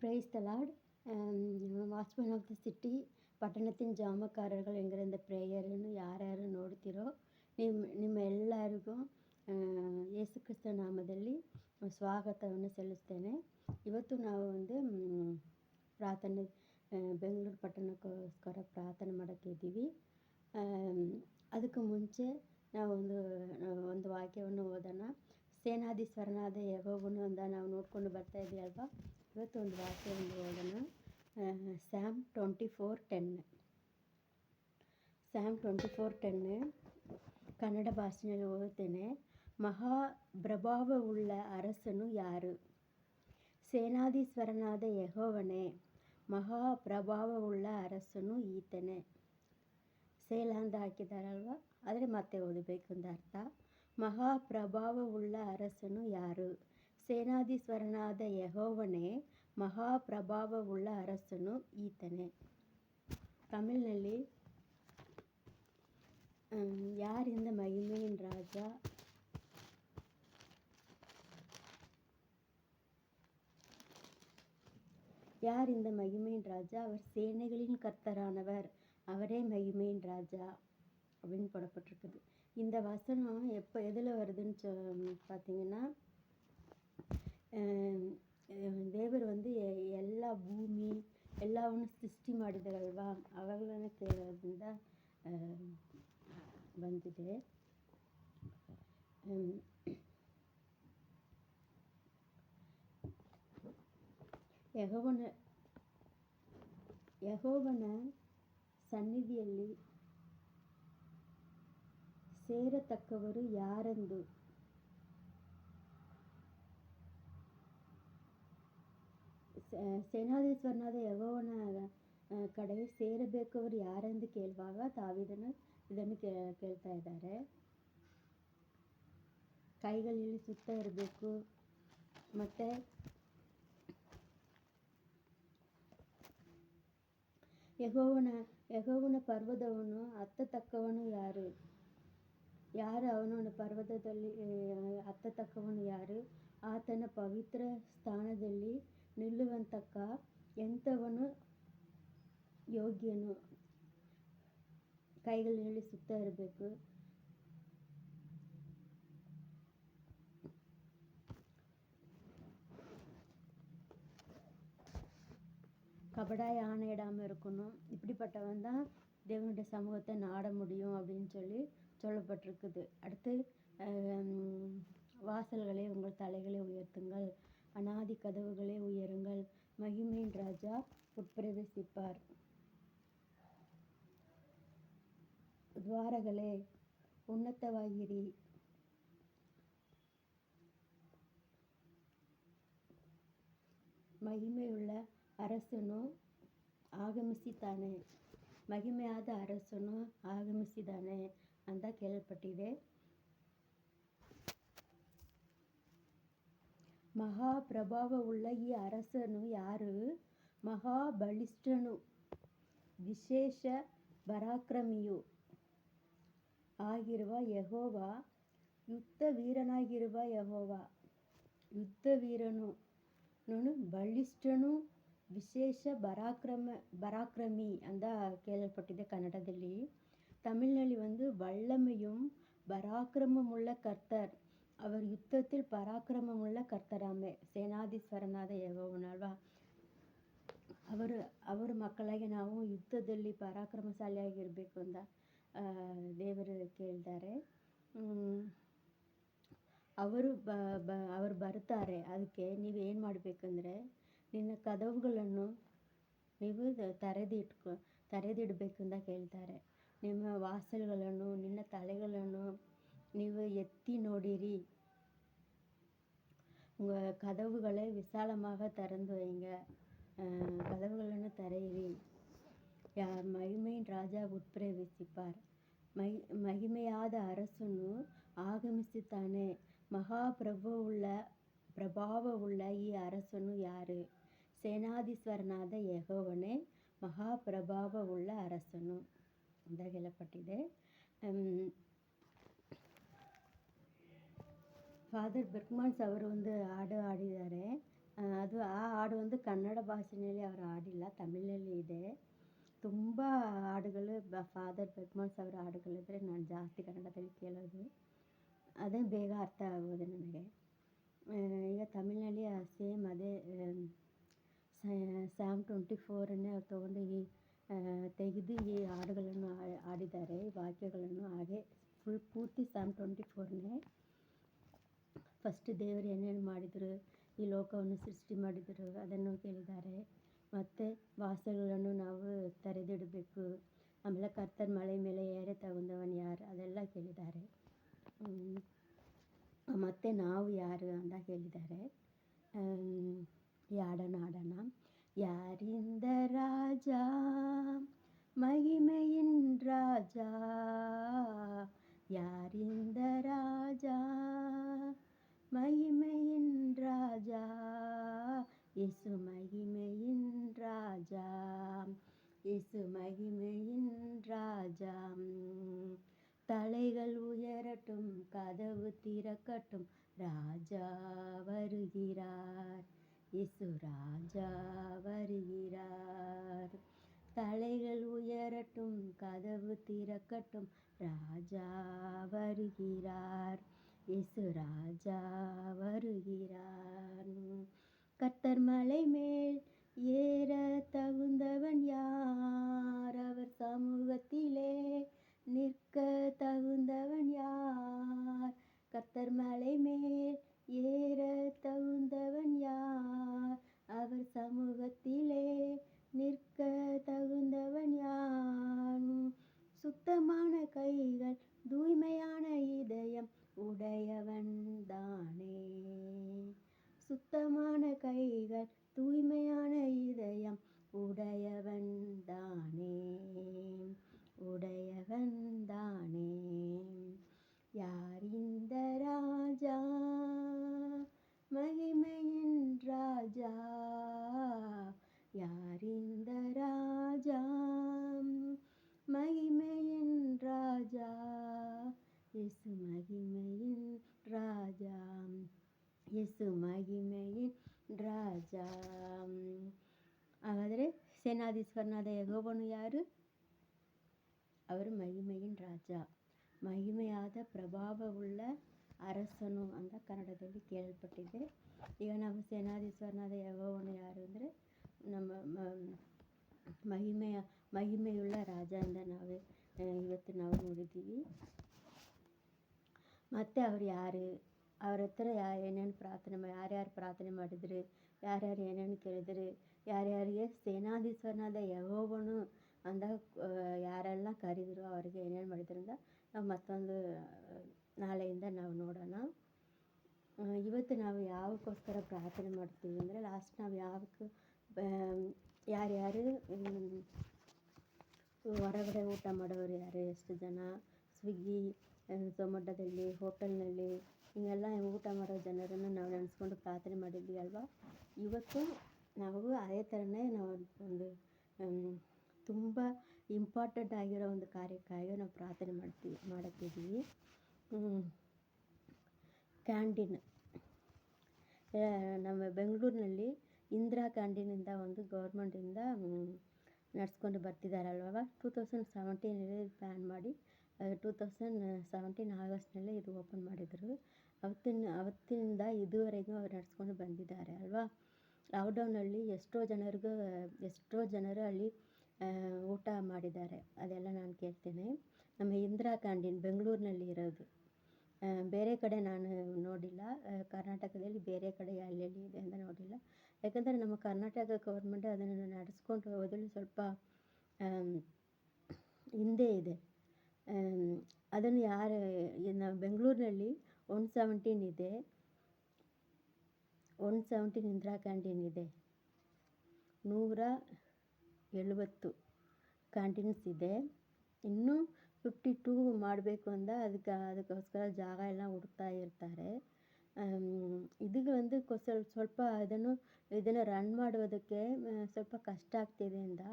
Price the Lord. Watchman of the city, ಪಟ್ಟಣத்தின் ಜಾಮಕಾರர்கள் ಎಂಗಿற இந்த ಪ್ರೇಯರನ್ನು ಯಾರ್ಯಾರು ನೋಡ್ತಿರೋ ನಿಮ್ಮ ಎಲ್ಲರಿಗೂ ಯೇಸು ಕ್ರಿಸ್ತ ನಾಮದಲ್ಲಿ ಸ್ವಾಗತವನ್ನು ಸಲ್ಲಿಸ್ತೇನೆ. ಇವತ್ತು ನಾವು ಪ್ರಾರ್ಥನೆ ಬೆಂಗಳೂರು ಪಟ್ಟಣಕ್ಕೋಸ್ಕರ ಪ್ರಾರ್ಥನೆ ಮಾಡೋಕ್ಕಿದ್ದೀವಿ. ಅದಕ್ಕೆ ಮುಂಚೆ ನಾವು ಒಂದು ವಾಕ್ಯವನ್ನು ಓದೋಣ. ಸೇನಾಧೀಶ್ವರನಾದ ಯೆಹೋವನು ಅಂತ ನಾವು ನೋಡ್ಕೊಂಡು ಬರ್ತಾ ಇದ್ದೀವಿ ಅಲ್ವಾ. ಇವತ್ತು ಒಂದು ವಾಕ್ಯವನ್ನು ಓದೋಣ. Psalm 24:10. Psalm 24:10 ಕನ್ನಡ ಭಾಷೆಯಲ್ಲಿ ಓದುತ್ತೇನೆ. ಮಹಾಪ್ರಭಾವವುಳ್ಳ ಅರಸನು ಯಾರು? ಸೇನಾಧೀಶ್ವರನಾದ ಯೆಹೋವನೇ, ಮಹಾಪ್ರಭಾವವುಳ್ಳ ಅರಸನು ಈತನೇ. ಸೇಲ ಅಂತ ಹಾಕಿದ್ದಾರಲ್ವ, ಆದರೆ ಮತ್ತೆ ಓದಬೇಕು ಅಂತ ಅರ್ಥ. ಮಹಾಪ್ರಭಾವವುಳ್ಳ ಅರಸನು ಯಾರು? ಸೇನಾಧೀಶ್ವರನಾದ ಯೆಹೋವನೇ, ಮಹಾಪ್ರಭಾವವುಳ್ಳ ಅರಸನು ಈತನೇ. ತಮಿಳಿನಲ್ಲಿ யார் இந்த மகிமையின் ராஜா? யார் இந்த மகிமையின் ராஜா? அவர் சேனைகளின் கர்த்தரானவர், அவரே மகிமையின் ராஜா அப்படின்னு போடப்பட்டிருக்குது. இந்த வசனம் எதில் வருதுன்னு பார்த்தீங்கன்னா, ದೇವರು ಎಲ್ಲ ಭೂಮಿ ಎಲ್ಲವನ್ನು ಸೃಷ್ಟಿ ಮಾಡಿದಾರಲ್ವಾ, ಅವಾಗಲೇ ಕೇಳೋದ್ರಿಂದ ಬಂದಿದೆ. ಯೆಹೋವನ ಸನ್ನಿಧಿಯಲ್ಲಿ ಸೇರತಕ್ಕವರು ಯಾರೆಂದು ಸೇನಾಧೀಶ್ವರನಾದ ಯೆಹೋವನ ಕಡೆಗೆ ಸೇರಬೇಕವರು ಯಾರೆಂದು ಕೇಳುವಾಗ ದಾವೀದನು ಇದನ್ನು ಕೇಳ್ತಾ ಇದ್ದಾರೆ. ಕೈಗಳಲ್ಲಿ ಸುತ್ತ ಇರಬೇಕು, ಮತ್ತು ಯೆಹೋವನ ಪರ್ವತವನ್ನು ಹತ್ತತಕ್ಕವನು ಯಾರು? ಅವನ ಪರ್ವತದಲ್ಲಿ ಹತ್ತತಕ್ಕವನು ಯಾರು? ಆತನ ಪವಿತ್ರ ಸ್ಥಾನದಲ್ಲಿ ನಿಲ್ಲುವಂತಕ್ಕ ಎಂಥವನು ಯೋಗ್ಯನು? ಕೈಗಳಲ್ಲಿ ಸುತ್ತ ಇರಬೇಕು, கபடாய் ஆணையிடாமல் இருக்கணும். இப்படிப்பட்டவன் தான் தேவனுடைய சமூகத்தை நாட முடியும் அப்படின்னு சொல்லப்பட்டிருக்குது. அடுத்து வாசல்களே உங்கள் தலைகளை உயர்த்துங்கள், அநாதி கதவுகளே உயருங்கள், மகிமையின் ராஜா உட்பிரவேசிப்பார். ದ್ವಾರಗಳೇ ಉನ್ನತವಾಗಿರಿ, ಮಹಿಮೆಯುಳ್ಳ ಅರಸನು ಆಗಮಿಸಿದ್ದಾನೆ, ಮಹಿಮೆಯಾದ ಅರಸನು ಆಗಮಿಸಿದ್ದಾನೆ ಅಂತ ಕೇಳಲ್ಪಟ್ಟಿದೆ. ಮಹಾಪ್ರಭಾವವುಳ್ಳ ಈ ಅರಸನು ಯಾರು? ಮಹಾಬಲಿಷ್ಠನು, ವಿಶೇಷ ಪರಾಕ್ರಮಿಯು ಆಗಿರುವ ಯೆಹೋವ, ಯುದ್ಧ ವೀರನಾಗಿರುವ ಯೆಹೋವ, ಯುದ್ಧ ವೀರನು, ಬಲಿಷ್ಠನು, ವಿಶೇಷ ಪರಾಕ್ರಮಿ ಅಂತ ಕೇಳಲ್ಪಟ್ಟಿದೆ ಕನ್ನಡದಲ್ಲಿ. தமிழ்ನಲ್ಲಿ வல்லமையும் பராக்கிரமமுள்ள கர்த்தர், அவர் யுத்தத்தில் பராக்கிரமமுள்ள கர்த்தராமே. ಸೇನಾಧೀಶ್ವರನಾದ ಯೆಹೋವನಲ್ವಾ, ಅವರ ಮಕ್ಕಳಾಗಿ ನಾವು ಯುದ್ಧದಲ್ಲಿ ಪರಾಕ್ರಮಶಾಲಿಯಾಗಿರಬೇಕು ಅಂತ ದೇವರು ಕೇಳ್ತಾರೆ. ಅವರು ಬರ್ತಾರೆ. ಅದಕ್ಕೆ ನೀವೇನು ಮಾಡಬೇಕಂದ್ರೆ, ನಿನ್ನ ಕದವುಗಳನ್ನು ನೀವು ತೆರೆದಿಡಬೇಕು ಅಂತ ಕೇಳ್ತಾರೆ. ನಿಮ್ಮ ವಾಸಲ್ಗಳನ್ನು, ನಿನ್ನ ತಲೆಗಳನ್ನು ನೀವು ಎತ್ತಿ ನೋಡಿರಿ, கதவுகளை விசாலமாக திறந்து வைங்க, கதவுಗಳನ್ನು ತೆರೆಯಿರಿ. ಮಹಿಮೆயின் ರಾಜா ಉತ್ಪ್ರವೇಶಿப்பார். ಮಹಿಮೆಯಾದ ಅರಸನು ಆಗಮಿಸುತ್ತಾನೆ. ಪ್ರಭಾವವುಳ್ಳ ಈ ಅರಸನು ಯಾರು? ಸೇನಾಧೀಶ್ವರನಾದ ಯೆಹೋವನೇ, ಮಹಾಪ್ರಭಾವವುಳ್ಳ ಅರಸನು ಅಂತ ಹೇಳಲ್ಪಟ್ಟಿದೆ. ಫಾದರ್ ಬೆರ್ಕ್ಮಾನ್ಸ್ ಅವರು ಒಂದು ಹಾಡು ಹಾಡಿದ್ದಾರೆ. ಅದು ಆ ಹಾಡು ಒಂದು ಕನ್ನಡ ಭಾಷೆಯಲ್ಲಿ ಅವರು ಹಾಡಿಲ್ಲ, ತಮಿಳಿನಲ್ಲಿ ಇದೆ. ತುಂಬ ಹಾಡುಗಳು ಫಾದರ್ ಬೆಕ್ಮಾಲ್ಸ್ ಅವರ ಹಾಡುಗಳಿದ್ರೆ ನಾನು ಜಾಸ್ತಿ ಕನ್ನಡದಲ್ಲಿ ಕೇಳೋದು. ಅದೇ ಬೇಗ ಅರ್ಥ ಆಗೋದು ನನಗೆ. ಈಗ ತಮಿಳಿನಲ್ಲಿ ಸೇಮ್ ಅದೇ ಸ್ಯಾಮ್ 24 ಅವ್ರು ತೊಗೊಂಡು ತೆಗೆದು ಈ ಹಾಡುಗಳನ್ನು ಹಾಡಿದ್ದಾರೆ, ಈ ವಾಕ್ಯಗಳನ್ನು. ಹಾಗೆ ಪೂರ್ತಿ ಸ್ಯಾಮ್ 24ನೇ ಫಸ್ಟ್ ದೇವರು ಏನೇನು ಮಾಡಿದರು, ಈ ಲೋಕವನ್ನು ಸೃಷ್ಟಿ ಮಾಡಿದರು ಅದನ್ನು ಕೇಳಿದ್ದಾರೆ. ಮತ್ತು ವಾಸಗಳನ್ನು ನಾವು ತೆರೆದಿಡಬೇಕು. ಆಮೇಲೆ ಕರ್ತನ ಮಳೆ ಮೇಲೆ ಏರೆ ತಗೊಂಡವನು ಯಾರು, ಅದೆಲ್ಲ ಕೇಳಿದ್ದಾರೆ. ಮತ್ತು ನಾವು ಯಾರು ಅಂತ ಕೇಳಿದ್ದಾರೆ. ಈ ಹಾಡನ್ನು ಹಾಡೋಣ. யாரிந்த ராஜா மகிமையின் ராஜா, யாரிந்த ராஜா மகிமையின் ராஜா, இயேசு மகிமையின் ராஜா, இயேசு மகிமையின் ராஜா. தலைகள் உயரட்டும், கதவு திறக்கட்டும், ராஜா வருகிறார், இயேசு ராஜா வருகிறார். தலைகள் உயரட்டும், கதவு திறக்கட்டும், ராஜா வருகிறார், இயேசு ராஜா வருகிறார். கர்த்தர் மலை மேல் ஏற தகுந்தவன் யார், அவர் சமூகத்திலே நிற்க தகுந்தவன் யார். கர்த்தர் மலை மேல் ஏற தகுந்தவன் யார், அவர் சமூகத்திலே நிற்க தகுந்தவன் யார். சுத்தமான கைகள் தூய்மையான இதயம் உடையவன் தானே, சுத்தமான கைகள் தூய்மையான இதயம் உடையவன் தானே, உடையவன் தானே. யார் இந்த ராஜா, மகிமையின் ராஜா, யார் இந்த ராஜா, மகிமையின் ராஜா, இயேசு மகிமையின் ராஜா, இயೇಸು ಮಹಿಮೆயின் ರಾಜ. ಹಾಗಾದರೆ ಸೇನಾಧೀಶ್ವರನಾದ ಯೆಹೋವನು ಯಾರು? ಅವರು ಮಹಿಮೆயின் ರಾಜ, ಮಹಿಮೆಯಾದ ಪ್ರಭಾವವುಳ್ಳ ಅರಸನು ಅಂತ ಕನ್ನಡದಲ್ಲಿ ಕೇಳಲ್ಪಟ್ಟಿದೆ. ಈಗ ನಾವು ಸೇನಾಧೀಶ್ವರನಾದ ಯೆಹೋವನು ಯಾರು ಅಂದರೆ ನಮ್ಮ ಮಹಿಮೆಯುಳ್ಳ ರಾಜ ಅಂತ ಇವತ್ತು ನಾವು ನೋಡಿದ್ದೀವಿ. ಮತ್ತು ಅವ್ರು ಯಾರು, ಅವ್ರ ಹತ್ರ ಏನೇನು ಯಾರ್ಯಾರು ಪ್ರಾರ್ಥನೆ ಮಾಡಿದ್ರು, ಯಾರ್ಯಾರು ಏನೇನು ಕೇಳಿದ್ರು, ಯಾರ್ಯಾರಿಗೆ ಸೇನಾಧೀಶ್ವರನಾದ ಯೆಹೋವನು ಅಂತ ಯಾರೆಲ್ಲ ಕರೆದ್ರು, ಅವ್ರಿಗೆ ಏನೇನು ಮಾಡಿದ್ರಿಂದ ನಾವು ಮತ್ತೊಂದು ನಾಳೆಯಿಂದ ನಾವು ನೋಡೋಣ. ಇವತ್ತು ನಾವು ಯಾವಕ್ಕೋಸ್ಕರ ಪ್ರಾರ್ಥನೆ ಮಾಡ್ತೀವಿ ಅಂದರೆ ಲಾಸ್ಟ್ ನಾವು ಯಾರ್ಯಾರು ಹೊರಗಡೆ ಊಟ ಮಾಡೋರು ಯಾರು, ಎಷ್ಟು ಜನ ಸ್ವಿಗ್ಗಿ ಝೊಮ್ಯಾಟೊದಲ್ಲಿ ಹೋಟೆಲ್ನಲ್ಲಿ ಹಿಂಗೆಲ್ಲ ಊಟ ಮಾಡೋ ಜನರನ್ನು ನಾವು ನೆನೆಸ್ಕೊಂಡು ಪ್ರಾರ್ಥನೆ ಮಾಡಿದ್ವಿ ಅಲ್ವಾ. ಇವತ್ತು ನಾವು ಅದೇ ಥರನೇ ನಾವು ಒಂದು ತುಂಬ ಇಂಪಾರ್ಟೆಂಟ್ ಆಗಿರೋ ಒಂದು ಕಾರ್ಯಕ್ಕಾಗಿ ನಾವು ಪ್ರಾರ್ಥನೆ ಮಾಡುತ್ತಿದ್ದೀವಿ. ಕ್ಯಾಂಟೀನ್ ನಮ್ಮ ಬೆಂಗಳೂರಿನಲ್ಲಿ ಇಂದಿರಾ ಕ್ಯಾಂಟೀನಿಂದ ಒಂದು ಗೌರ್ಮೆಂಟಿಂದ ನಡೆಸ್ಕೊಂಡು ಬರ್ತಿದ್ದಾರಲ್ವ. 2017 ಪ್ಲ್ಯಾನ್ ಮಾಡಿ 2017 ಆಗಸ್ಟ್ನಲ್ಲೇ ಇದು ಓಪನ್ ಮಾಡಿದರು. ಅವತ್ತಿನಿಂದ ಇದುವರೆಗೂ ಅವ್ರು ನಡೆಸ್ಕೊಂಡು ಬಂದಿದ್ದಾರೆ ಅಲ್ವಾ. ಲಾಕ್ಡೌನಲ್ಲಿ ಎಷ್ಟೋ ಜನರು ಅಲ್ಲಿ ಊಟ ಮಾಡಿದ್ದಾರೆ, ಅದೆಲ್ಲ ನಾನು ಕೇಳ್ತೇನೆ. ನಮ್ಮ ಇಂದಿರಾ ಕ್ಯಾಂಟೀನ್ ಬೆಂಗಳೂರಿನಲ್ಲಿ ಇರೋದು, ಬೇರೆ ಕಡೆ ನಾನು ನೋಡಿಲ್ಲ. ಕರ್ನಾಟಕದಲ್ಲಿ ಬೇರೆ ಕಡೆ ಎಲ್ಲೆಲ್ಲಿ ಇದೆ ಅಂತ ನೋಡಿಲ್ಲ. ಯಾಕಂದರೆ ನಮ್ಮ ಕರ್ನಾಟಕ ಗೌರ್ಮೆಂಟ್ ಅದನ್ನು ನಡೆಸ್ಕೊಂಡು ಹೋಗೋದ್ರಲ್ಲಿ ಸ್ವಲ್ಪ ಹಿಂದೆ ಇದೆ. ಅದನ್ನು ನಾವು ಬೆಂಗಳೂರಿನಲ್ಲಿ 117 ಇದೆ, 117 ಇಂದಿರಾ ಕ್ಯಾಂಟೀನ್ ಇದೆ, 170 ಕ್ಯಾಂಟೀನ್ಸ್ ಇದೆ. ಇನ್ನೂ 52 ಮಾಡಬೇಕು ಅಂತ ಅದಕ್ಕೋಸ್ಕರ ಜಾಗ ಎಲ್ಲ ಹುಡುಕ್ತಾ ಇರ್ತಾರೆ. ಇದಕ್ಕೆ ಸ್ವಲ್ಪ ಇದನ್ನು ರನ್ ಮಾಡುವುದಕ್ಕೆ ಸ್ವಲ್ಪ ಕಷ್ಟ ಆಗ್ತಿದೆ ಅಂತ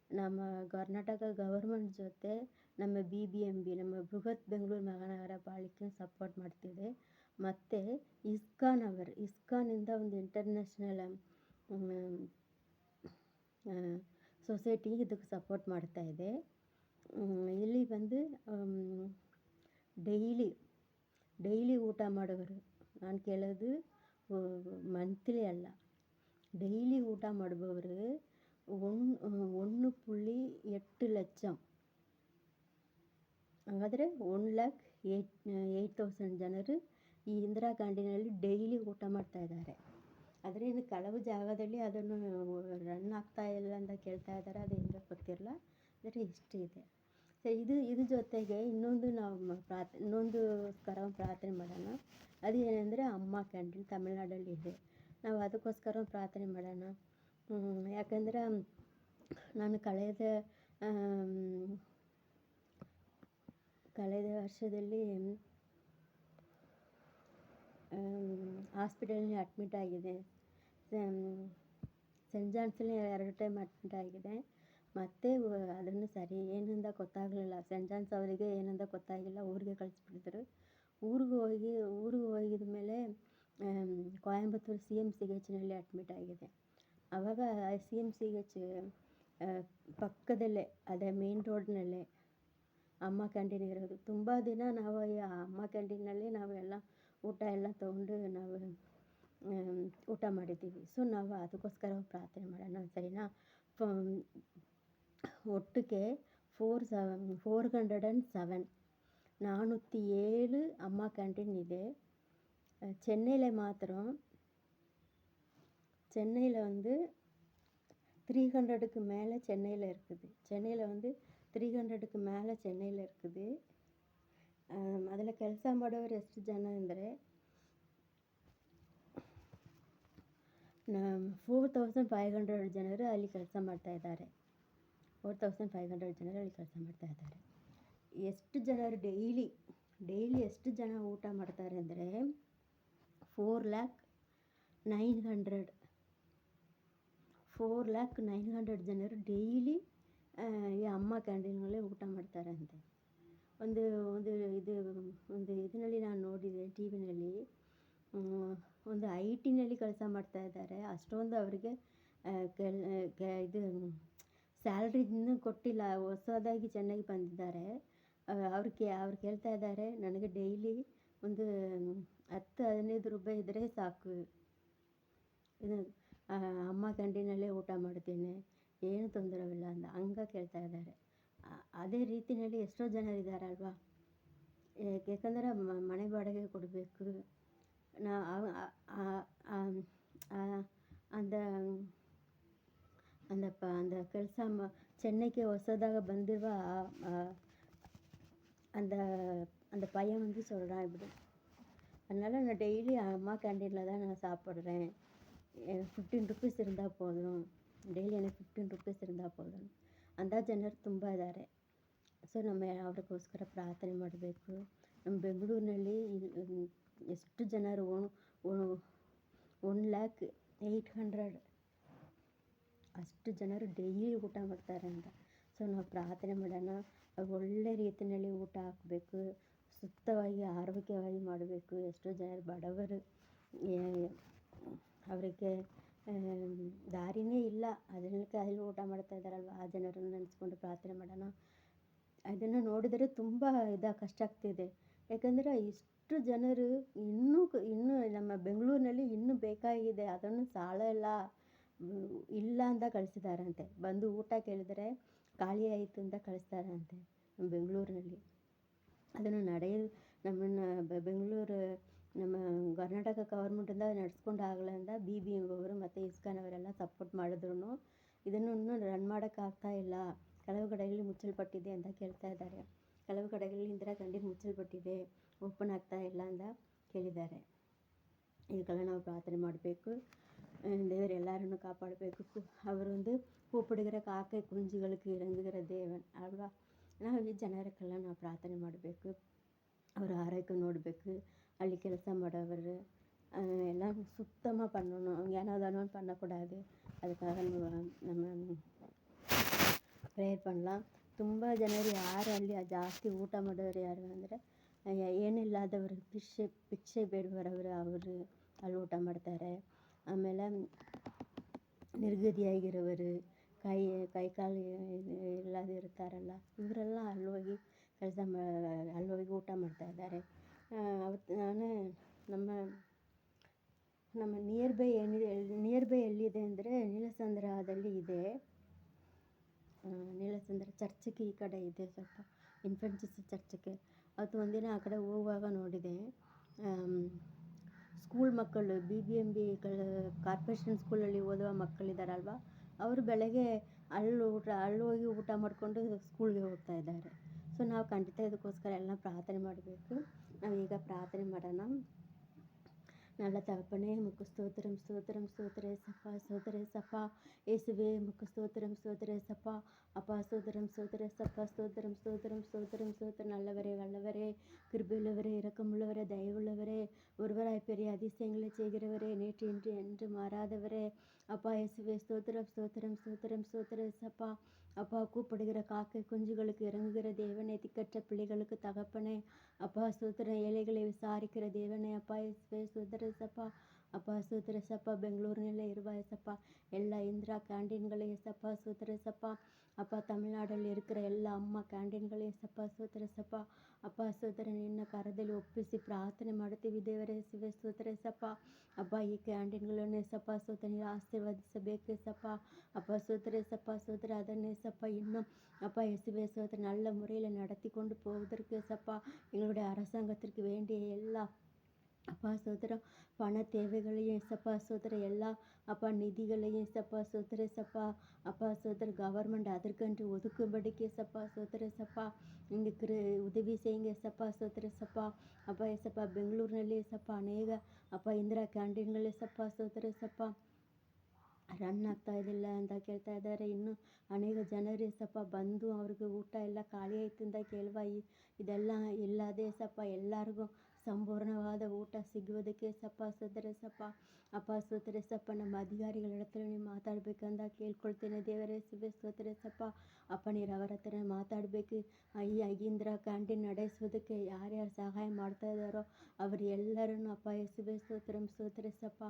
ನಮ್ಮ ಕರ್ನಾಟಕ ಗೌರ್ಮೆಂಟ್ ಜೊತೆ ನಮ್ಮ BBMB ನಮ್ಮ ಬೃಹತ್ ಬೆಂಗಳೂರು ಮಹಾನಗರ ಪಾಲಿಕೆ ಸಪೋರ್ಟ್ ಮಾಡ್ತಿದೆ. ಮತ್ತು ಇಸ್ಕಾನಿಂದ ಒಂದು ಇಂಟರ್ನ್ಯಾಷನಲ್ ಸೊಸೈಟಿ ಇದಕ್ಕೆ ಸಪೋರ್ಟ್ ಮಾಡ್ತಾ ಇದೆ. ಇಲ್ಲಿ ಬಂದು ಡೈಲಿ ಊಟ ಮಾಡೋರು, ನಾನು ಕೇಳೋದು ಮಂತ್ಲಿ ಅಲ್ಲ, ಡೈಲಿ ಊಟ ಮಾಡುವವರು 1.8 ಲಕ್ಷம். ಹಾಗಾದರೆ 1,08,000 ಜನರು ಈ ಇಂದಿರಾ ಕ್ಯಾಂಟೀನಲ್ಲಿ ಡೈಲಿ ಊಟ ಮಾಡ್ತಾ ಇದ್ದಾರೆ. ಆದರೆ ಇನ್ನು ಕೆಲವು ಜಾಗದಲ್ಲಿ ಅದನ್ನು ರನ್ ಆಗ್ತಾ ಇಲ್ಲ ಅಂತ ಕೇಳ್ತಾ ಇದ್ದಾರೆ, ಅದು ಹೆಂಗೆ ಗೊತ್ತಿರಲ್ಲ. ಆದರೆ ಇಷ್ಟು ಇದೆ. ಸೊ ಇದ್ರ ಜೊತೆಗೆ ಇನ್ನೊಂದಕ್ಕೋಸ್ಕರ ಪ್ರಾರ್ಥನೆ ಮಾಡೋಣ. ಅದು ಏನಂದರೆ ಅಮ್ಮ ಕ್ಯಾಂಟೀನ್ ತಮಿಳ್ನಾಡಲ್ಲಿ ಇದೆ. ನಾವು ಅದಕ್ಕೋಸ್ಕರ ಪ್ರಾರ್ಥನೆ ಮಾಡೋಣ. ಯಾಕಂದರೆ ನಾನು ಕಳೆದ ವರ್ಷದಲ್ಲಿ ಹಾಸ್ಪಿಟಲ್ನಲ್ಲಿ ಅಡ್ಮಿಟ್ ಆಗಿದೆ. ಸೆಂಟ್ ಜಾನ್ಸಲ್ಲಿ 2 ಟೈಮ್ ಅಡ್ಮಿಟ್ ಆಗಿದೆ. ಮತ್ತು ಅದನ್ನು ಸರಿ ಏನಂದ ಗೊತ್ತಾಗಲಿಲ್ಲ. ಸೆಂಟ್ ಜಾನ್ಸ್ ಅವರಿಗೆ ಏನಂದ ಗೊತ್ತಾಗಿಲ್ಲ, ಊರಿಗೆ ಕಳಿಸ್ಬಿಟ್ಟಿದ್ರು. ಊರಿಗೆ ಹೋಗಿದ ಮೇಲೆ ಕೊಯಂಬತ್ತೂರು CMCHನಲ್ಲಿ ಅಡ್ಮಿಟ್ ಆಗಿದೆ. ಆವಾಗ CMCH ಪಕ್ಕದಲ್ಲೇ, ಅದೇ ಮೇನ್ ರೋಡ್ನಲ್ಲೇ ಅಮ್ಮ ಕ್ಯಾಂಟೀನ್ ಇರೋದು. ತುಂಬ ದಿನ ನಾವು ಈ ಅಮ್ಮ ಕ್ಯಾಂಟೀನಲ್ಲಿ ನಾವು ಎಲ್ಲ ಊಟ ಎಲ್ಲ ತೊಗೊಂಡು ನಾವು ಊಟ ಮಾಡಿದ್ದೀವಿ. ಸೊ ನಾವು ಅದಕ್ಕೋಸ್ಕರ ಪ್ರಾರ್ಥನೆ ಮಾಡೋಣ, ಸರಿನಾ? ಒಟ್ಟಿಗೆ 407 407 ಅಮ್ಮ ಕ್ಯಾಂಟೀನ್ ಇದೆ. சென்னையில் வந்து 300க்கு மேலே சென்னையில் இருக்குது. சென்னையில் வந்து 300க்கு மேலே சென்னையில் இருக்குது. அதில் ಕೆಲಸ ಮಾಡೋರು ಎಷ್ಟು ಜನ ಅಂದರೆ 4,500 ಜನರು ಅಲ್ಲಿ ಕೆಲಸ ಮಾಡ್ತಾಯಿದ್ದಾರೆ. 4,500 ಜನರು ಅಲ್ಲಿ ಕೆಲಸ ಮಾಡ್ತಾಯಿದ್ದಾರೆ. ಎಷ್ಟು ಜನರು ಡೈಲಿ ಎಷ್ಟು ಜನ ಊಟ ಮಾಡ್ತಾರೆ ಅಂದರೆ 4,900 ಜನರು ಡೈಲಿ ಈ ಅಮ್ಮ ಕ್ಯಾಂಟೀನ್ಗಳೇ ಊಟ ಮಾಡ್ತಾರಂತೆ. ಒಂದು ಇದರಲ್ಲಿ ನಾನು ನೋಡಿದೆ, TV-ನಲ್ಲಿ. ಒಂದು IT-ನಲ್ಲಿ ಕೆಲಸ ಮಾಡ್ತಾ ಇದ್ದಾರೆ. ಅಷ್ಟೊಂದು ಅವರಿಗೆ ಇದು ಸ್ಯಾಲ್ರಿ ಇನ್ನೂ ಕೊಟ್ಟಿಲ್ಲ. ಹೊಸದಾಗಿ ಚೆನ್ನಾಗಿ ಬಂದಿದ್ದಾರೆ. ಅವ್ರು ಕೇಳ್ತಾ ಇದ್ದಾರೆ, ನನಗೆ ಡೈಲಿ ಒಂದು 10-15 ರೂಪಾಯಿ ಇದ್ದರೆ ಸಾಕು, ಇದು ಅಮ್ಮ ಕ್ಯಾಂಟೀನಲ್ಲೇ ಊಟ ಮಾಡ್ತೀನಿ, ಏನು ತೊಂದರೆಯಿಲ್ಲ ಅಂತ ಹಂಗೆ ಕೇಳ್ತಾ ಇದ್ದಾರೆ. ಅದೇ ರೀತಿಯಲ್ಲಿ ಎಷ್ಟೋ ಜನರಿದ್ದಾರಲ್ವ. ಯಾಕಂದರೆ ಮನೆ ಬಾಡಿಗೆ ಕೊಡಬೇಕು. அந்த ಕೆಲಸ சென்னைக்கு ಹೊಸதாக ಬಂದಿರುವ அந்த பையன் வந்து சொல்கிறான் இப்படி. அதனால் நான் டெய்லி அம்மா கேண்டீனில் தான் நான் சாப்பிட்றேன், 15 ருಪೀಸ್ இருந்தால் போதும், ಡೈಲಿ எனக்கு 15 ರುಪೀಸ್ இருந்தால் போதும் ಅಂತ ಜನರು ತುಂಬ ಇದ್ದಾರೆ. ಸೊ ನಮ್ಮ ಅವ್ರಿಗೋಸ್ಕರ ಪ್ರಾರ್ಥನೆ ಮಾಡಬೇಕು. ನಮ್ಮ ಬೆಂಗಳೂರಿನಲ್ಲಿ ಎಷ್ಟು ಜನರು 1,08,000 ಅಷ್ಟು ಜನರು ಡೈಲಿ ಊಟ ಮಾಡ್ತಾರೆ ಅಂತ. ಸೊ ನಾವು ಪ್ರಾರ್ಥನೆ ಮಾಡೋಣ, ಒಳ್ಳೆ ರೀತಿಯಲ್ಲಿ ಊಟ ಹಾಕಬೇಕು, ಸುತ್ತವಾಗಿ ಆರೋಗ್ಯವಾಗಿ ಮಾಡಬೇಕು. ಎಷ್ಟೋ ಜನರು ಬಡವರು, ಅವರಿಗೆ ದಾರಿನೇ ಇಲ್ಲ, ಅದಕ್ಕೆ ಅಲ್ಲಿ ಊಟ ಮಾಡ್ತಾ ಇದ್ದಾರಲ್ವ, ಆ ಜನರನ್ನು ನೆನೆಸ್ಕೊಂಡು ಪ್ರಾರ್ಥನೆ ಮಾಡೋಣ. ಅದನ್ನು ನೋಡಿದರೆ ತುಂಬ ಕಷ್ಟ ಆಗ್ತಿದೆ. ಯಾಕಂದರೆ ಇಷ್ಟು ಜನರು ಇನ್ನೂ ನಮ್ಮ ಬೆಂಗಳೂರಿನಲ್ಲಿ ಇನ್ನೂ ಬೇಕಾಗಿದೆ, ಅದನ್ನು ಸಾಲ ಇಲ್ಲ ಅಂತ ಕಳಿಸಿದಾರಂತೆ. ಬಂದು ಊಟ ಕೇಳಿದರೆ ಖಾಲಿ ಆಯಿತು ಅಂತ ಕಳಿಸ್ತಾರಂತೆ ನಮ್ಮ ಬೆಂಗಳೂರಿನಲ್ಲಿ. ಅದನ್ನು ನಮ್ಮನ್ನು ಬೆಂಗಳೂರು ನಮ್ಮ ಕರ್ನಾಟಕ ಗೌರ್ಮೆಂಟಿಂದ ನಡೆಸ್ಕೊಂಡು ಆಗಲ್ಲ ಅಂತ BBM ಅವರು ಮತ್ತು ಇಸ್ಕಾನ್ ಅವರೆಲ್ಲ ಸಪೋರ್ಟ್ ಮಾಡಿದ್ರು ಇದನ್ನು ಇನ್ನೂ ರನ್ ಮಾಡೋಕ್ಕಾಗ್ತಾ ಇಲ್ಲ. ಕೆಲವು ಕಡೆಗಳಲ್ಲಿ ಮುಚ್ಚಲ್ಪಟ್ಟಿದೆ ಅಂತ ಕೇಳ್ತಾ ಇದ್ದಾರೆ. ಕೆಲವು ಕಡೆಗಳಲ್ಲಿ ಇಂದಿರಾ ಕ್ಯಾಂಟೀನ್ ಮುಚ್ಚಲ್ಪಟ್ಟಿದೆ, ಓಪನ್ ಆಗ್ತಾ ಇಲ್ಲ ಅಂತ ಕೇಳಿದ್ದಾರೆ. ಇದಕ್ಕೆಲ್ಲ ನಾವು ಪ್ರಾರ್ಥನೆ ಮಾಡಬೇಕು. ದೇವರು ಎಲ್ಲರನ್ನು ಕಾಪಾಡಬೇಕು. ಅವರು கூப்பிடுகிற காக்கை குஞ்சுகளுக்கு இறங்குகிற தேவன் ಅಲ್ವಾ. ನಾವು ಈ ಜನರಕ್ಕೆಲ್ಲ ನಾವು ಪ್ರಾರ್ಥನೆ ಮಾಡಬೇಕು. ಅವರ ಆರೋಗ್ಯ ನೋಡಬೇಕು. ಅಲ್ಲಿ ಕೆಲಸ ಮಾಡೋವರು ಎಲ್ಲ சுத்தமாக பண்ணணும், ஏனோ தானோன்னு பண்ணக்கூடாது. அதுக்காக நம்ம ಪ್ರೇಯರ್ பண்ணலாம். ತುಂಬ ಜನರು ಯಾರು ಅಲ್ಲಿ ಜಾಸ್ತಿ ಊಟ ಮಾಡೋರು ಯಾರು ಅಂದರೆ ಏನಿಲ್ಲದವರು ಭಿಕ್ಷೆ ಬೇಡುವರವರು ಅವರು ಅಲ್ಲಿ ಊಟ ಮಾಡ್ತಾರೆ. ಆಮೇಲೆ ನಿರ್ಗತಿಯಾಗಿರೋವರು, ಕೈ ಕಾಲು ಇಲ್ಲದೆ ಇರ್ತಾರಲ್ಲ, ಇವರೆಲ್ಲ ಅಲ್ಲೋಗಿ ಅಲ್ಲೋಗಿ ಊಟ ಮಾಡ್ತಾಯಿದ್ದಾರೆ. ಅವತ್ತು ನಾನು ನಮ್ಮ ನಿಯರ್ ಬೈ ಎಲ್ಲಿದೆ ಅಂದರೆ ನೀಲಸಂದ್ರದಲ್ಲಿ ಇದೆ. ನೀಲಸಂದ್ರ ಚರ್ಚಿಗೆ ಈ ಕಡೆ ಇದೆ, ಸ್ವಲ್ಪ ಇನ್ಫೆಂಟ್ ಜೀಸಸ್ ಚರ್ಚಿಗೆ. ಅವತ್ತು ಒಂದಿನ ಆ ಕಡೆ ಹೋಗುವಾಗ ನೋಡಿದೆ, ಸ್ಕೂಲ್ ಮಕ್ಕಳು BBMB ಕಾರ್ಪೊರೇಷನ್ ಸ್ಕೂಲಲ್ಲಿ ಓದುವ ಮಕ್ಕಳಿದ್ದಾರಲ್ವ, ಅವರು ಬೆಳಗ್ಗೆ ಅಲ್ಲಿ ಹೋಗಿ ಊಟ ಮಾಡಿಕೊಂಡು ಸ್ಕೂಲ್ಗೆ ಹೋಗ್ತಾ ಇದ್ದಾರೆ. ಸೊ ನಾವು ಖಂಡಿತ ಇದಕ್ಕೋಸ್ಕರ ಎಲ್ಲ ಪ್ರಾರ್ಥನೆ ಮಾಡಬೇಕು. ನಾವೀಗ ಪ್ರಾರ್ಥನೆ ಮಾಡೋಣ. நல்ல தகப்பனே, உமக்கு ஸ்தோத்திரம் ஸ்தோத்திரம் ஸ்தோத்திர ஏசப்பா, ஸ்தோத்திர ஏசப்பா. இயேசுவே உமக்கு ஸ்தோத்திரம் ஸ்தோத்திர ஏசப்பா. அப்பா ஸ்தோத்திரம் ஸ்தோத்திர ஏசப்பா, ஸ்தோத்திரம் ஸ்தோத்திரம் ஸ்தோத்திரம் ஸ்தோத்திரம். நல்லவரே, வல்லவரே, கிருபையுள்ளவரே, இரக்கமுள்ளவரே, தயவுள்ளவரே, ஒருவராய் பெரிய அதிசயங்களை செய்கிறவரே, நேற்று இன்று என்று மாறாதவரே. அப்பா இயேசுவே ஸ்தோத்திரம் ஸ்தோத்திரம் ஸ்தோத்திரம் ஸ்தோத்திர ஏசப்பா. அப்பா கூப்பிடுகிற காக்கை குஞ்சுகளுக்கு இறங்குகிற தேவனே, திக்கற்ற பிள்ளைகளுக்கு தகப்பனே. அப்பா ஸ்தோத்திரம், ஏழைகளை விசாரிக்கிற தேவனே. அப்பா இயேசுவே ஸ்தோத்திர ஏசப்பா. அப்பா ஸ்தೋತ್ರ ಏಸಪ್ಪ, ಬೆಂಗಳೂರಿನಲ್ಲೇ ಇರುವ ಏಸಪ್ಪ ಎಲ್ಲ ಇಂದಿರಾ ಕ್ಯಾಂಟೀನ್ಗಳು ಏಸಪ್ಪ, ஸ்தோத்திர ஏசப்பா. அப்பா தமிழ்நாಡಲ್ಲಿ இருக்கிற ಎಲ್ಲ ಅಮ್ಮ ಕ್ಯಾಂಟೀನ್ಗಳು ಏಸಪ್ಪ, ஸ்தோத்திர ஏசப்பா. ಅಪ್ಪ ಸ್ತೋತ್ರ, ನಿನ್ನ ಕರದಲ್ಲಿ ಒಪ್ಪಿಸಿ ಪ್ರಾರ್ಥನೆ ಮಾಡುತ್ತೀವಿ ದೇವರೇ ಯೇಸುವೇ, ಸ್ತೋತ್ರ ಏಸಪ್ಪ. ಅಪ್ಪ ಈ ಕ್ಯಾಂಟೀನ್ಗಳನ್ನು ಏಸಪ್ಪ ಸ್ತೋತ್ರ ನೀನು ಆಶೀರ್ವದಿಸಬೇಕು ಏಸಪ್ಪ. ಅಪ್ಪ ಸ್ತೋತ್ರ ஏசப்பா, ಸ್ತೋತ್ರ. ಅದನ್ನು ஏசப்பா இன்னும் அப்பா இயேசுவே ಸ್ತೋತ್ರ நல்ல முறையில் நடத்தி கொண்டு போவதற்கு ஏசப்பா, எங்களுடைய அரசாங்கத்திற்கு வேண்டிய எல்லா அப்பா ಸ್ತೋತ್ರ பண தேவைகளையும் ஏசப்பா ಸ್ತೋತ್ರ எல்லா அப்பா நிதிகளையும் ஏசப்பா ಸ್ತೋತ್ರ ஏசப்பா. அப்பா ಸ್ತೋತ್ರ கவர்மெண்ட் அதற்கென்று ஒதுக்கும்படிக்கு ஏசப்பா ಸ್ತೋತ್ರ ஏசப்பா. எங்களுக்கு உதவி செய்யுங்க ஏசப்பா ಸ್ತೋತ್ರ ஏசப்பா. அப்பா ஏசப்பா ಬೆಂಗಳೂರಿನಲ್ಲಿ ஏசப்பா ಅನೇಕ அப்பா ಇಂದಿರಾ ಕ್ಯಾಂಟೀನ್ಗಳು ஏசப்பா ಸ್ತೋತ್ರ ஏசப்பா ರನ್ ಆಗ್ತಾ ಇದ್ದಿಲ್ಲ ಅಂತ ಕೇಳ್ತಾ ಇದ್ದಾರೆ. ಇನ್ನು ಅನೇಕ ಜನರು ಏಸಪ್ಪ ಬಂದು ಅವ್ರಿಗೆ ಊಟ ಎಲ್ಲ ಖಾಲಿ ಆಯ್ತು ಅಂತ ಕೇಳುವ ಇದೆಲ್ಲ ಇಲ್ಲದೆ ಏಸಪ್ಪ ಎಲ್ಲರಿಗೂ ಸಂಪೂರ್ಣವಾದ ಊಟ ಸಿಗುವುದಕ್ಕೆ ಏಸಪ್ಪ ಸ್ತೋತ್ರ ಏಸಪ್ಪ. ಅಪ್ಪ ಸ್ತೋತ್ರ ಏಸಪ್ಪ, ನಮ್ಮ ಅಧಿಕಾರಿಗಳ ಹತ್ರ ನೀವು ಮಾತಾಡ್ಬೇಕಂತ ಕೇಳ್ಕೊಳ್ತೇನೆ ದೇವರೇ ಯೇಸುವೇ, ಸ್ತೋತ್ರ ಏಸಪ್ಪ. ಅಪ್ಪ ನೀರು ಅವರ ಹತ್ರ ಮಾತಾಡಬೇಕು. ಈ ಇಂದಿರಾ ಕ್ಯಾಂಟೀನ್ ನಡೆಸೋದಕ್ಕೆ ಯಾರ್ಯಾರು ಸಹಾಯ ಮಾಡ್ತಾ ಇದ್ದಾರೋ ಅವರು ಎಲ್ಲರನ್ನು ಅಪ್ಪ ಯೇಸುವೇ ಸ್ತೋತ್ರಂ ಸ್ತೋತ್ರ ಏಸಪ್ಪ.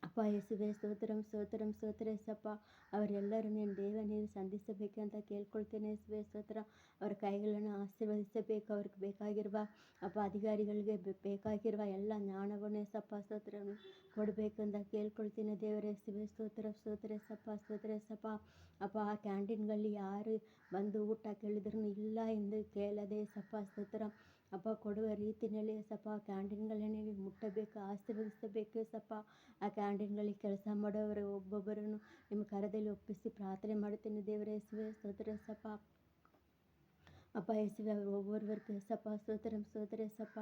ಅಪ್ಪ ಯೇಸುವೇ ಸ್ತೋತ್ರಂ ಸ್ತೋತ್ರಂ ಸ್ತೋತ್ರ ಏಸಪ್ಪ. ಅವರೆಲ್ಲರೂ ನೀನು ನೀನು ಸಂಧಿಸಬೇಕಂತ ಕೇಳ್ಕೊಳ್ತೇನೆ ಯೇಸುವೇ ಸ್ತೋತ್ರ. ಅವರ ಕೈಗಳನ್ನು ಆಶೀರ್ವದಿಸಬೇಕು. ಅವ್ರಿಗೆ ಬೇಕಾಗಿರುವ ಅಪ್ಪ ಅಧಿಕಾರಿಗಳಿಗೆ ಬೇಕಾಗಿರುವ ಎಲ್ಲ ಜ್ಞಾನವನ್ನು ಏಸಪ್ಪ ಸ್ತೋತ್ರ ಕೊಡಬೇಕಂತ ಕೇಳ್ಕೊಳ್ತೀನಿ ದೇವರೇ ಯೇಸುವೇ, ಸ್ತೋತ್ರ ಸ್ತೋತ್ರ ಏಸಪ್ಪ, ಸ್ತೋತ್ರ ಏಸಪ್ಪ. ಅಪ್ಪ ಆ ಕ್ಯಾಂಟೀನ್ಗಳಲ್ಲಿ ಯಾರು ಬಂದು ಊಟ ಕೇಳಿದ್ರು ಇಲ್ಲ ಎಂದು ಕೇಳದೆ ಏಸಪ್ಪ ಸ್ತೋತ್ರ. ಅಪ್ಪ ಕೊಡುವ ರೀತಿಯಲ್ಲಿ ಏಸಪ್ಪ ಕ್ಯಾಂಟೀನ್ಗಳನ್ನೇ ನೀವು ಮುಟ್ಟಬೇಕು, ಆಶೀರ್ವದಿಸಬೇಕು ಏಸಪ್ಪ. ಆ ಕ್ಯಾಂಟೀನ್ಗಳಲ್ಲಿ ಕೆಲಸ ಮಾಡೋವರು ಒಬ್ಬೊಬ್ಬರನ್ನು ನಿಮ್ಮ ಕರದಲ್ಲಿ ಒಪ್ಪಿಸಿ ಪ್ರಾರ್ಥನೆ ಮಾಡುತ್ತೇನೆ ದೇವರೇ ಯೇಸುವೇ, ಸ್ತೋತ್ರ ಏಸಪ್ಪ. ಅಪ್ಪ ಯೇಸುವೇ, ಅವರು ಒಬ್ಬೊಬ್ಬರಿಗೆ ಏಸಪ್ಪ ಸ್ತೋತ್ರಂ ಸ್ತೋತ್ರ ಏಸಪ್ಪ.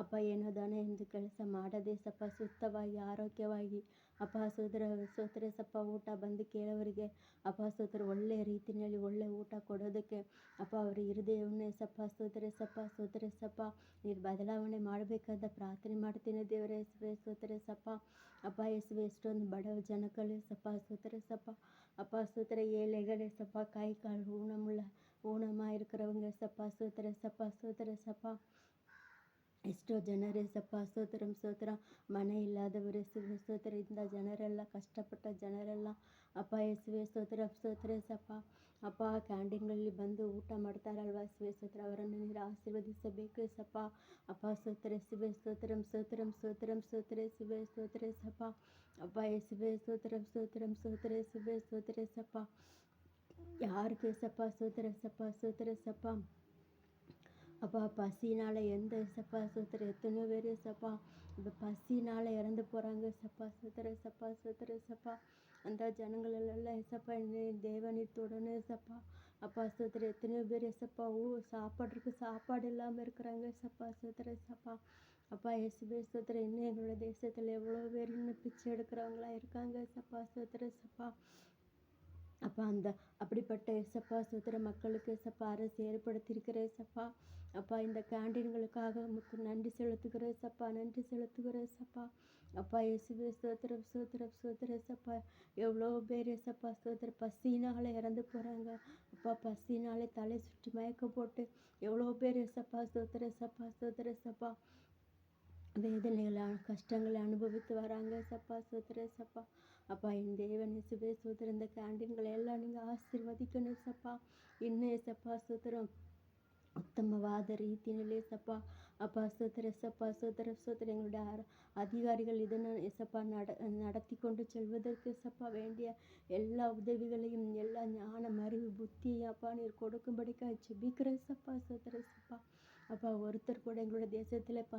ಅಪ್ಪ ಏನೋ ದನ ಎಂದು ಕೆಲಸ ಮಾಡದೆ ಏಸಪ್ಪ ಸುಸ್ಥವಾಗಿ ಆರೋಗ್ಯವಾಗಿ ಅಪ್ಪ ಸ್ತೋತ್ರ ಏಸಪ್ಪ ಊಟ ಬಂದು ಕೇಳೋವರಿಗೆ ಅಪ್ಪ ಸ್ತೋತ್ರ ಒಳ್ಳೆಯ ರೀತಿಯಲ್ಲಿ ಒಳ್ಳೆ ಊಟ ಕೊಡೋದಕ್ಕೆ ಅಪ್ಪ ಅವ್ರ ಹೃದಯವನ್ನು ಏಸಪ್ಪ ಸ್ತೋತ್ರ ಏಸಪ್ಪ, ಸ್ತೋತ್ರ ಏಸಪ್ಪ. ನೀರು ಬದಲಾವಣೆ ಮಾಡಬೇಕಂತ ಪ್ರಾರ್ಥನೆ ಮಾಡ್ತೀನಿ ದೇವರೇ ಯೇಸುವೇ, ಸ್ತೋತ್ರ ಏಸಪ್ಪ. ಅಪ್ಪ ಯೇಸುವೇ, ಎಷ್ಟೊಂದು ಬಡವ ಜನಗಳು ಏಸಪ್ಪ ಸ್ತೋತ್ರ ಏಸಪ್ಪ. ಅಪ್ಪ ಸ್ತೋತ್ರ ಏಳೆಗಳು ಏಸಪ್ಪ, ಕೈ ಕಾಲು ஊனமாக இருக்கிறவங்க ஏசப்பா ಸ್ತೋತ್ರ ஏசப்பா, ಸ್ತೋತ್ರ ஏசப்ப. ಎಷ್ಟೋ ಜನರು ಏಸಪ್ಪ ಸ್ತೋತ್ರಂ ಸ್ತೋತ್ರ, ಮನೆ ಇಲ್ಲದವರು ಯೇಸುವೇ ಸ್ತೋತ್ರ. ಇಂಥ ಜನರೆಲ್ಲ ಕಷ್ಟಪಟ್ಟ ಜನರೆಲ್ಲ ಅಪ್ಪ ಯೇಸುವೇ ಸ್ತೋತ್ರ ಸ್ತೋತ್ರ ಏಸಪ್ಪ. ಅಪ್ಪ ಕ್ಯಾಂಟೀನ್ಗಳಲ್ಲಿ ಬಂದು ಊಟ ಮಾಡ್ತಾರಲ್ವ ಯೇಸುವೇ ಸ್ತೋತ್ರ, ಅವರನ್ನು ನೀರು ಆಶೀರ್ವದಿಸಬೇಕು ಏಸಪ್ಪ. ಅಪ್ಪ ಸ್ತೋತ್ರ ಯೇಸುವೇ ಸ್ತೋತ್ರಂ ಸ್ತೋತ್ರಂ ಸ್ತೋತ್ರಂ ಸ್ತೋತ್ರ ಯೇಸುವೇ, ಸ್ತೋತ್ರ ಏಸಪ್ಪ. ಅಪ್ಪ ಯೇಸುವೇ ಸ್ತೋತ್ರಂ ಸ್ತೋತ್ರಂ ಸ್ತೋತ್ರ ಯೇಸುವೇ, ಸ್ತೋತ್ರ ಏಸಪ್ಪ. யாருக்கு ஏசப்பா ಸ್ತೋತ್ರ ஏசப்பா, ಸ್ತೋತ್ರ ஏசப்பா. அப்பா பசினால் எந்த ஏசப்பா ಸ್ತೋತ್ರ, எத்தனையோ பேர் ஏசப்பா இப்போ பசினால் இறந்து போகிறாங்க ஏசப்பா, ಸ್ತೋತ್ರ ஏசப்பா, ಸ್ತೋತ್ರ ஏசப்பா. அந்த ஜனங்களெல்லாம் ஏசப்பா தேவனீர் தொடணும் ஏசப்பா. அப்பா ಸ್ತೋತ್ರ, எத்தனையோ பேர் ஏசப்பா சாப்பாடுறதுக்கு சாப்பாடு இல்லாமல் இருக்கிறாங்க ஏசப்பா, ಸ್ತೋತ್ರ ஏசப்பா. அப்பா இயேசுவே ಸ್ತೋತ್ರ, இன்னும் எங்களோட தேசத்தில் எவ்வளோ பேர் இன்னும் பிச்சை எடுக்கிறவங்களா இருக்காங்க ஏசப்பா, ಸ್ತೋತ್ರ ஏசப்பா. அப்பா அப்படிப்பட்ட ஏசப்பா ஸ்தோத்திர மக்களுக்கு ஏசப்பா அரசு ஏற்படுத்தியிருக்கிற ஏசப்பா. அப்பா இந்த கேண்டீன்களுக்காக உமக்கு நன்றி செலுத்துகிறேன் ஏசப்பா, நன்றி செலுத்துகிறேன் ஏசப்பா. அப்பா இயேசுவே ஸ்தோத்திரம் ஸ்தோத்திரம் ஸ்தோத்திரம் ஏசப்பா. எவ்வளோ பேர் ஏசப்பா ஸ்தோத்திர பசியினால இறந்து போகிறாங்க. அப்பா பசியினாலே தலை சுற்றி மயக்கம் போட்டு எவ்வளோ பேர் ஏசப்பா ஸ்தோத்திர ஏசப்பா ஸ்தோத்திர ஏசப்பா வேதனைகளை கஷ்டங்களை அனுபவித்து வராங்க ஏசப்பா ஸ்தோத்திர ஏசப்பா. அப்பா என் தேவன் இயேசுவே ஸ்தோத்திரம். இந்த கேண்டீன்களை எல்லாம் நீங்கள் ஆசீர்வதிக்கணும் ஏசப்பா. இன்னும் ஏசப்பா ஸ்தோத்திரம் உத்தமவாத ரீதியிலே ஏசப்பா. அப்பா ஸ்தோத்திர ஏசப்பா ஸ்தோத்திர ஸ்தோத்திரம். எங்களுடைய அதிகாரிகள் இதனை ஏசப்பா நடத்தி கொண்டு செல்வதற்கு ஏசப்பா வேண்டிய எல்லா உதவிகளையும் எல்லா ஞானம் அறிவு புத்தியை அப்பா நீர் கொடுக்கும்படிக்காக ஜெபிக்கிறேன் ஏசப்பா ஸ்தோத்திர ஏசப்பா. அப்பா ஒருத்தர் கூட எங்களுடைய தேசத்தில்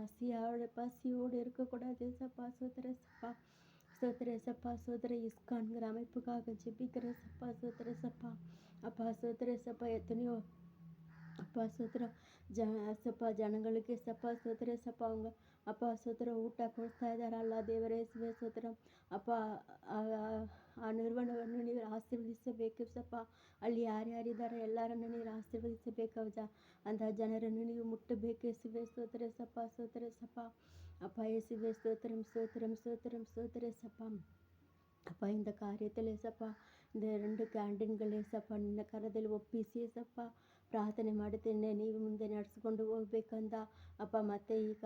பசியோடு இருக்கக்கூடாது ஏசப்பா ஸ்தோத்திர ஏசப்பா. ஸ்தோத்திர ஏசப்பா ஸ்தோத்திர இஸ்கான்கிற அமைப்புக்காக ஜெபிக்கிற ஏசப்பா ஸ்தோத்திர ஏசப்பா. அப்பா ஸ்தோத்திர ஏசப்பா எத்தனையோ அப்பா ஸ்தೋತ್ರ ಏಸಪ್ಪ ಜನಗಳಿಗೆ ಏಸಪ್ಪ ಸ್ತೋತ್ರ ಏಸಪ್ಪ அவங்க அப்பா ಸ್ತೋತ್ರ ಊಟ ಕೊಡ್ತಾ ಇದ್ದಾರಲ್ಲ ದೇವರೇ ಯೇಸುವೇ ಸ್ತೋತ್ರ ಅಪ್ಪ ಆ ನಿರ್ವಹಣೆಯನ್ನು ನೀವು ಆಶೀರ್ವದಿಸಬೇಕು ಏಸಪ್ಪ. ಅಲ್ಲಿ ಯಾರ್ಯಾರಿದ್ದಾರೆ ಎಲ್ಲರನ್ನು ನೀವು ಆಶೀರ್ವದಿಸಬೇಕು ಅಂತ ಜನರನ್ನು ನೀವು ಮುಟ್ಟಬೇಕು ಯೇಸುವೇ ಸ್ತೋತ್ರ ಏಸಪ್ಪ ಸ್ತೋತ್ರ ಏಸಪ್ಪ. அப்பா இயேசுவே ஸ்தோத்திரம் ஸ்தோத்திரம் ஸ்தோத்திரம் ஸ்தோத்திர ஏசப்பா. அப்பா இந்த காரியத்தில் ஏசப்பா இந்த 2 ಕ್ಯಾಂಟೀನ್ಗಳು ಏಸಪ್ಪ ನಿನ್ನ ಕರದಲ್ಲಿ ಒಪ್ಪಿಸಿ ಏಸಪ್ಪ ಪ್ರಾರ್ಥನೆ ಮಾಡುತ್ತೇನೆ. ನೀವು ಮುಂದೆ ನಡೆಸ್ಕೊಂಡು ಹೋಗ್ಬೇಕಂತ ಅಪ್ಪ. ಮತ್ತೆ ಈಗ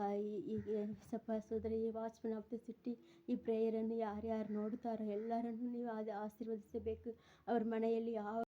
ಏಸಪ್ಪ ಸೋದರ ಈ ವಾಚ್ಮನ್ ಆಫ್ ದ ಸಿಟಿ ಈ ಪ್ರೇಯರನ್ನು ಯಾರ್ಯಾರು ನೋಡ್ತಾರೋ ಎಲ್ಲರನ್ನು ನೀವು ಆಶೀರ್ವದಿಸಬೇಕು. ಅವ್ರ ಮನೆಯಲ್ಲಿ ಯಾವ